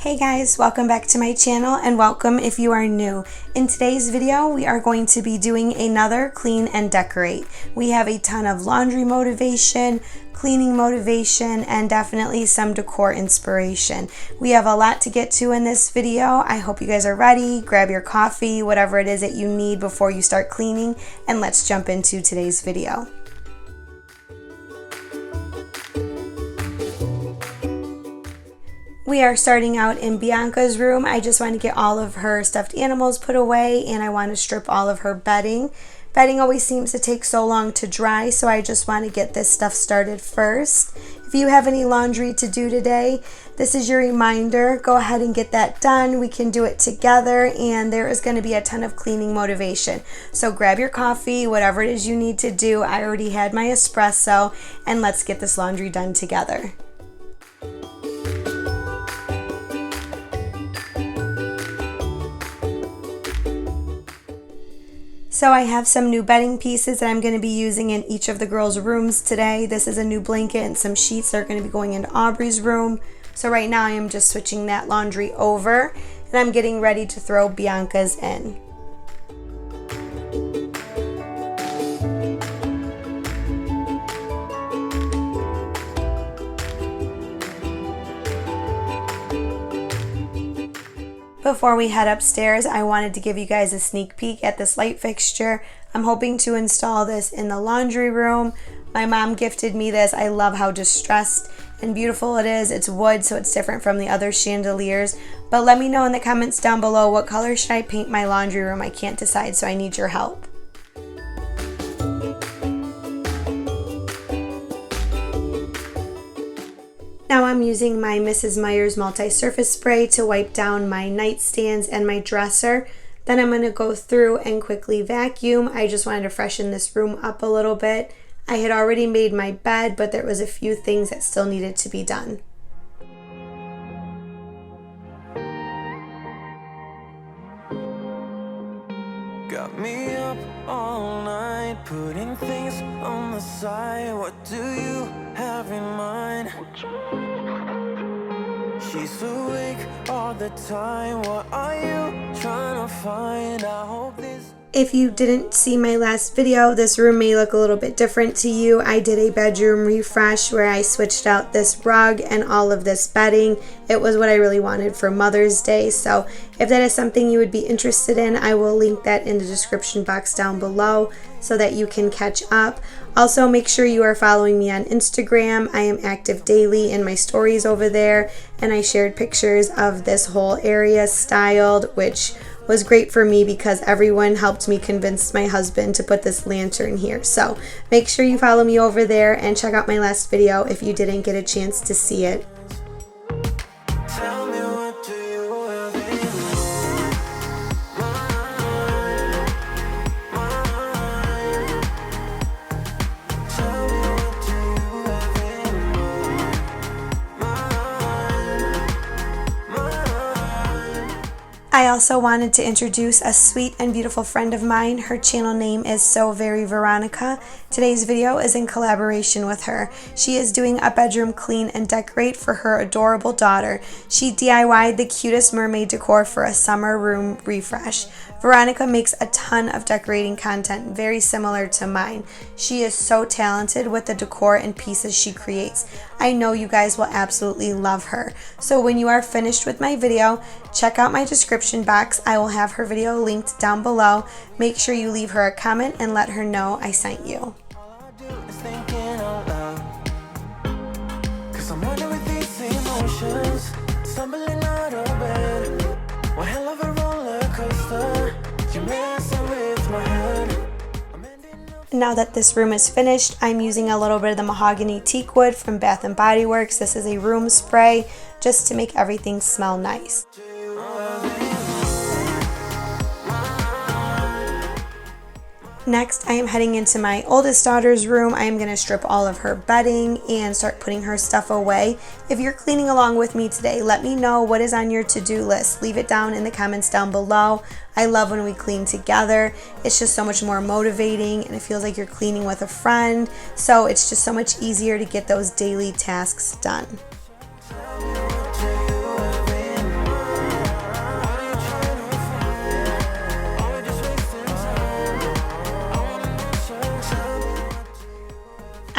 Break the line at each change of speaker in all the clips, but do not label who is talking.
Hey guys, welcome back to my channel and welcome if you are new. In today's video, we are going to be doing another clean and decorate. We have a ton of laundry motivation, cleaning motivation, and definitely some decor inspiration. We have a lot to get to in this video. I hope you guys are ready. Grab your coffee, whatever it is that you need before you start cleaning, and let's jump into today's video. We are starting out in Bianca's room. I just want to get all of her stuffed animals put away, and I want to strip all of her bedding. Bedding always seems to take so long to dry, so I just want to get this stuff started first. If you have any laundry to do today, this is your reminder. Go ahead and get that done. We can do it together, and there is going to be a ton of cleaning motivation. So grab your coffee, whatever it is you need to do. I already had my espresso, and let's get this laundry done together. So I have some new bedding pieces that I'm going to be using in each of the girls' rooms today. This is a new blanket and some sheets that are going to be going into Aubry's room. So right now I am just switching that laundry over, and I'm getting ready to throw Bianca's in. Before we head upstairs, I wanted to give you guys a sneak peek at this light fixture. I'm hoping to install this in the laundry room. My mom gifted me this. I love how distressed and beautiful it is. It's wood, so it's different from the other chandeliers. But let me know in the comments down below, what color should I paint my laundry room? I can't decide, so I need your help. Now I'm using my Mrs. Meyer's multi-surface spray to wipe down my nightstands and my dresser. Then I'm going to go through and quickly vacuum. I just wanted to freshen this room up a little bit. I had already made my bed, but there was a few things that still needed to be done.
Got me up all night, putting things on the side. What do you have in mind? She's awake all the time. What are you trying to find? I hope this...
If you didn't see my last video, this room may look a little bit different to you. I did a bedroom refresh where I switched out this rug and all of this bedding. It was what I really wanted for Mother's Day. So if that is something you would be interested in, I will link that in the description box down below so that you can catch up. Also, make sure you are following me on Instagram. I am active daily in my stories over there, and I shared pictures of this whole area styled, which was great for me because everyone helped me convince my husband to put this lantern here. So make sure you follow me over there and check out my last video if you didn't get a chance to see it.
Tell me, what do you have in mind? Tell me, what do you have in mind?
I also wanted to introduce a sweet and beautiful friend of mine. Her channel name is So Very Veronica. Today's video is in collaboration with her. She is doing a bedroom clean and decorate for her adorable daughter. She DIY'd the cutest mermaid decor for a summer room refresh. Veronica makes a ton of decorating content very similar to mine. She is so talented with the decor and pieces she creates. I know you guys will absolutely love her. So when you are finished with my video, check out my description box. I will have her video linked down below. Make sure you leave her a comment and let her know I sent you.
All I do is thinking out loud, 'cause I'm wondering with these emotions, stumbling out of bed. One hell of a roller coaster, you're messing with my head.
Now that this room is finished, I'm using a little bit of the mahogany teak wood from Bath & Body Works. This is a room spray just to make everything smell nice. Next, I am heading into my oldest daughter's room. I am going to strip all of her bedding and start putting her stuff away. If you're cleaning along with me today, let me know what is on your to-do list. Leave it down in the comments down below. I love when we clean together. It's just so much more motivating, and it feels like you're cleaning with a friend. So it's just so much easier to get those daily tasks done.
Tell me, what do you have in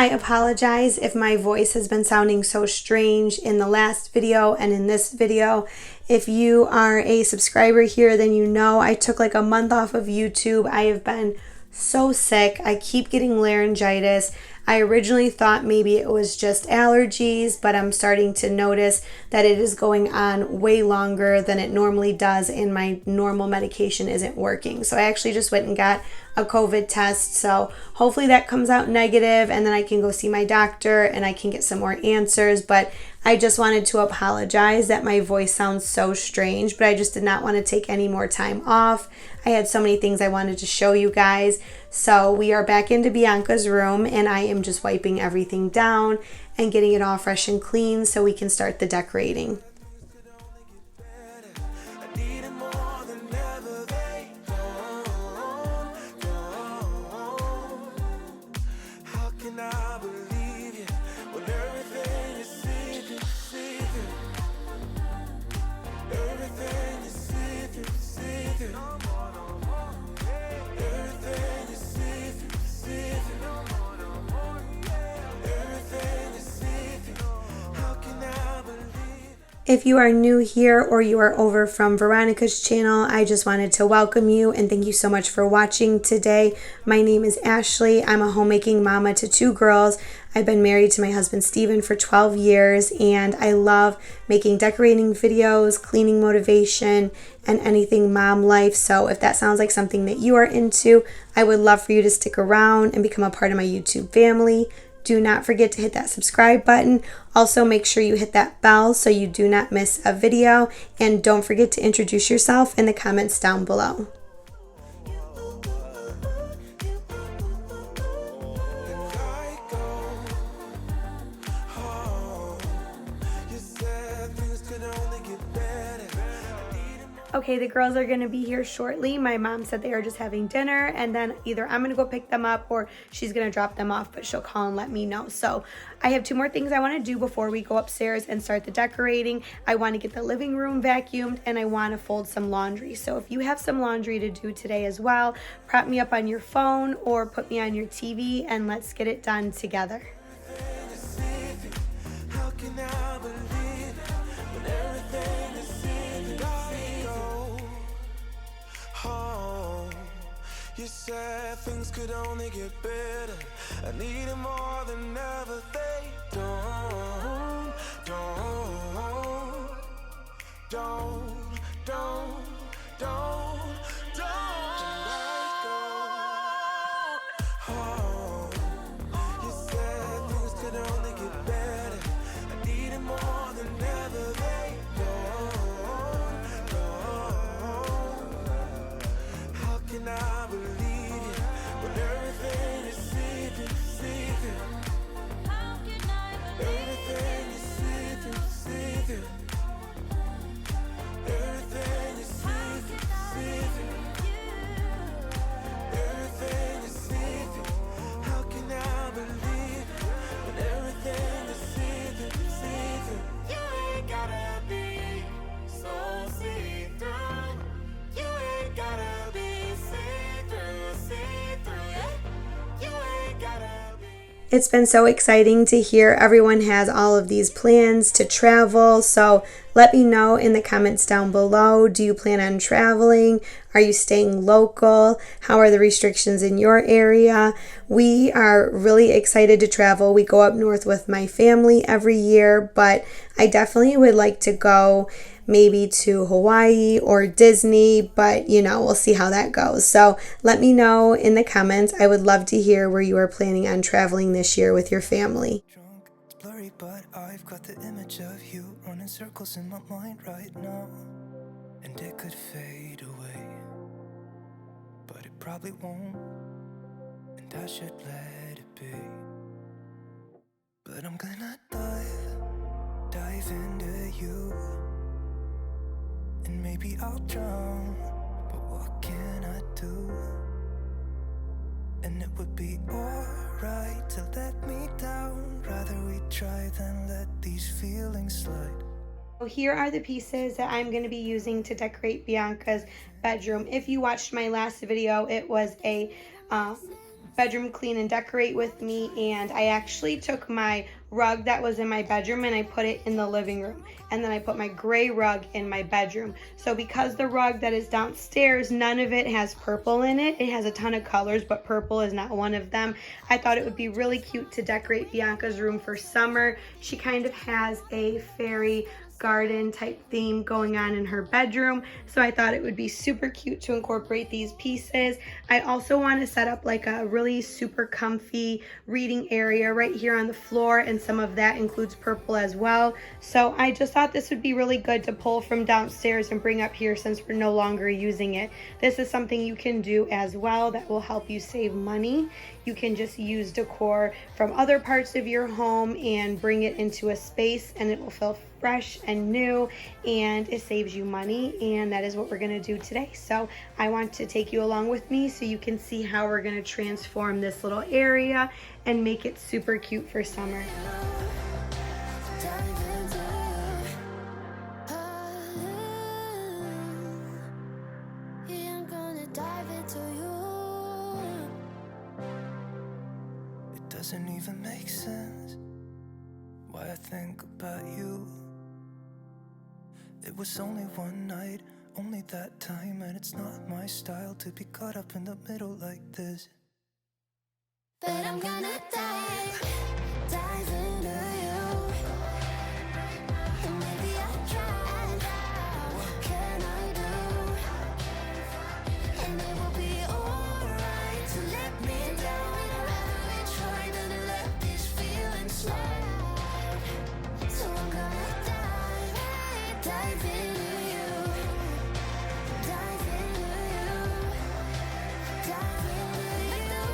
I apologize if my voice has been sounding so strange in the last video and in this video. If you are a subscriber here, then you know I took like a month off of YouTube. I have been so sick. I keep getting laryngitis. I originally thought maybe it was just allergies, but I'm starting to notice that it is going on way longer than it normally does, and my normal medication isn't working. So I actually just went and got a COVID test. So hopefully that comes out negative, and then I can go see my doctor and I can get some more answers. But I just wanted to apologize that my voice sounds so strange, but I just did not want to take any more time off. I had so many things I wanted to show you guys. So we are back into Bianca's room, and I am just wiping everything down and getting it all fresh and clean so we can start the decorating. If you are new here or you are over from Veronica's channel, I just wanted to welcome you and thank you so much for watching today. My name is Ashley. I'm a homemaking mama to 2 girls. I've been married to my husband Steven for 12 years, and I love making decorating videos, cleaning motivation, and anything mom life. So if that sounds like something that you are into, I would love for you to stick around and become a part of my YouTube family. Do not forget to hit that subscribe button. Also, make sure you hit that bell so you do not miss a video. And don't forget to introduce yourself in the comments down below. Okay, the girls are gonna be here shortly. My mom said they are just having dinner, and then either I'm gonna go pick them up or she's gonna drop them off, but she'll call and let me know. So I have 2 more things I wanna do before we go upstairs and start the decorating. I wanna get the living room vacuumed, and I wanna fold some laundry. So if you have some laundry to do today as well, prop me up on your phone or put me on your TV, and let's get it done together.
You said things could only get better. I need it more than ever. They don't. Oh, you said things could only get better. I need it more than ever. They don't. How can I believe you when everything is see-through? How can I believe everything is see-through? Everything is see-through. Everything is see-through. How can I believe when everything is see-through? You ain't gotta be so see-through. You ain't gotta be.
It's been so exciting to hear everyone has all of these plans to travel. So let me know in the comments down below. Do you plan on traveling? Are you staying local? How are the restrictions in your area? We are really excited to travel. We go up north with my family every year, but I definitely would like to go maybe to Hawaii or Disney, but we'll see how that goes. So let me know in the comments. I would love to hear where you are planning on traveling this year with your family.
It's blurry, but I've got the image of you running circles in my mind right now, and it could fade away, but it probably won't, and I should let it be. But I'm gonna dive into you. And maybe I'll drown, but what can I do? And it would be alright to let me down. Rather we try than let these feelings slide.
So here are the pieces that I'm going to be using to decorate Bianca's bedroom. If you watched my last video, it was a bedroom clean and decorate with me, and I actually took my rug that was in my bedroom and I put it in the living room, and then I put my gray rug in my bedroom. So because the rug that is downstairs, none of it has purple in it. It has a ton of colors, but purple is not one of them. I thought it would be really cute to decorate Bianca's room for summer. She kind of has a fairy garden type theme going on in her bedroom, so I thought it would be super cute to incorporate these pieces. I also want to set up like a really super comfy reading area right here on the floor, and some of that includes purple as well. So I just thought this would be really good to pull from downstairs and bring up here since we're no longer using it. This is something you can do as well that will help you save money. You can just use decor from other parts of your home and bring it into a space, and it will feel fresh and new, and it saves you money, and that is what we're going to do today. So I want to take you along with me so you can see how we're going to transform this little area and make it super cute for summer.
It doesn't even make sense why I think about you. It was only one night, only that time, and it's not my style to be caught up in the middle like this. But I'm gonna dive into you. And maybe I tried, what can I do? And it will be alright to let me down. We tried to let these feelings slide. So I'm gonna dive into you. Dive into you. Dive into you.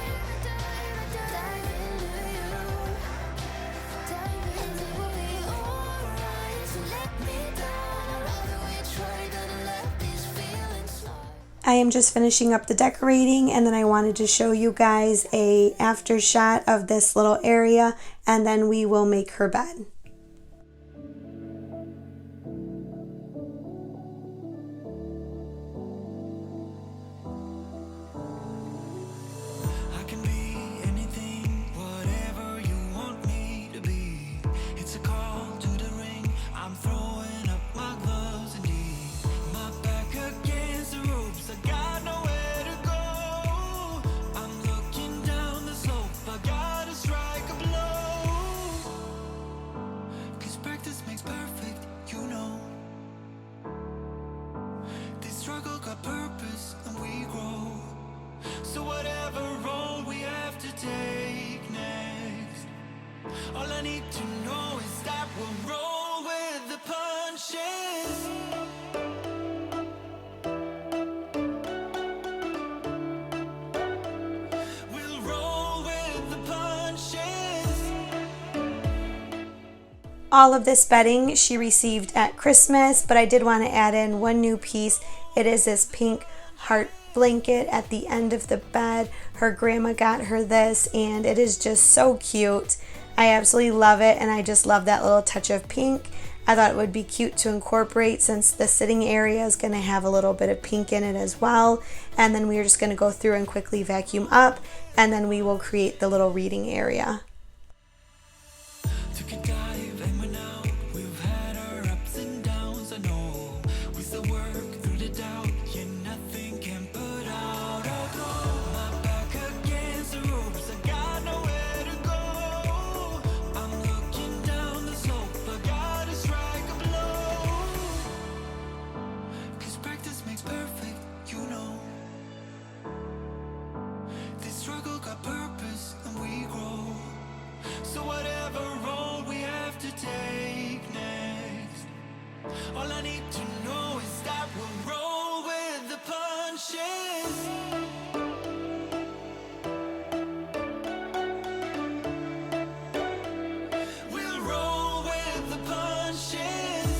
Dive into you. And it will be alright to let me down. Rather we try to let these feelings slide.
I am just finishing up the decorating, and then I wanted to show you guys a after shot of this little area, and then we will make her bed.
I can be anything, whatever you want me to be. It's a call to the ring. I'm throwing up my gloves and knees. My back against the ropes. I got nowhere to go. I'm looking down the slope. I gotta strike a blow. 'Cause practice makes perfect, you know. This struggle got purpose and we grow. So whatever role we have to take next, all I need to know is that we'll roll with the punches. We'll roll with the punches.
All of this bedding she received at Christmas, but I did want to add in one new piece. It is this pink heart blanket at the end of the bed. Her grandma got her this, and it is just so cute. I absolutely love it, and I just love that little touch of pink. I thought it would be cute to incorporate since the sitting area is going to have a little bit of pink in it as well. And then we are just going to go through and quickly vacuum up, and then we will create the little reading area.
Took a dive and went out. We've had our ups and downs, I know. We still work through the doubt. Yeah, nothing can put out our glow. My back against the ropes. I got nowhere to go. I'm looking down the slope. I gotta strike a blow. 'Cause practice makes perfect, you know. This struggle got purpose and we grow. So whatever role we have to take next, all I need to know is that we'll roll with the punches. We'll roll with the punches.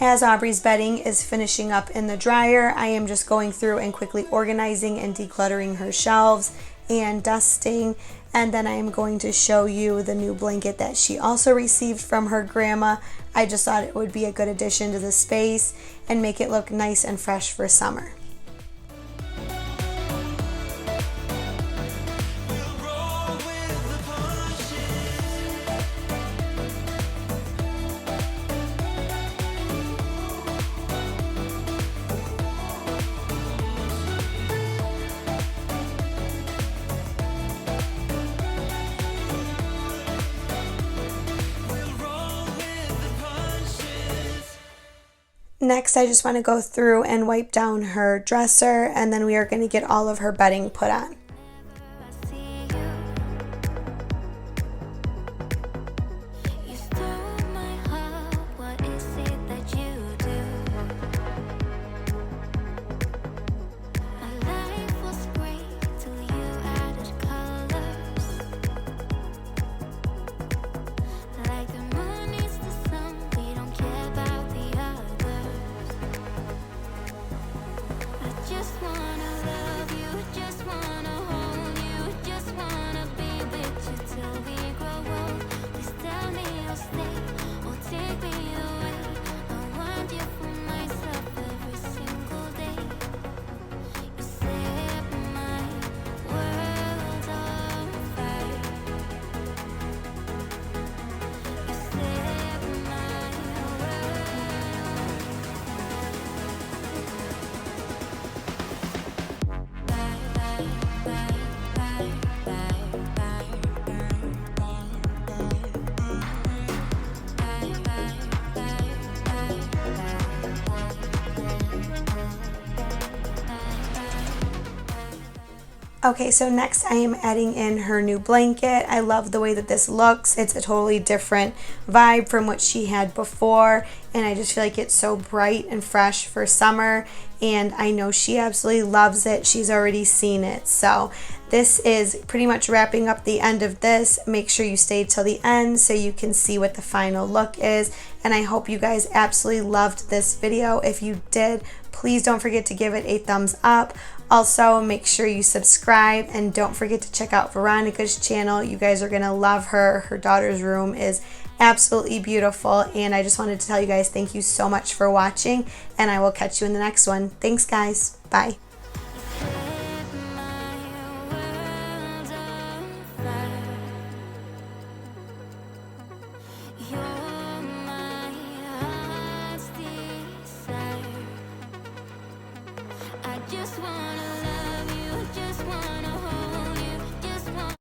As Aubrey's bedding is finishing up in the dryer, I am just going through and quickly organizing and decluttering her shelves and dusting, and then I am going to show you the new blanket that she also received from her grandma. I just thought it would be a good addition to the space and make it look nice and fresh for summer. Next, I just want to go through and wipe down her dresser, and then we are going to get all of her bedding put on. Okay, so next I am adding in her new blanket. I love the way that this looks. It's a totally different vibe from what she had before, and I just feel like it's so bright and fresh for summer, and I know she absolutely loves it. She's already seen it. So this is pretty much wrapping up the end of this. Make sure you stay till the end so you can see what the final look is, and I hope you guys absolutely loved this video. If you did, please don't forget to give it a thumbs up. Also, make sure you subscribe, and don't forget to check out Veronica's channel. You guys are going to love her. Her daughter's room is absolutely beautiful, and I just wanted to tell you guys thank you so much for watching, and I will catch you in the next one. Thanks, guys. Bye.
Just wanna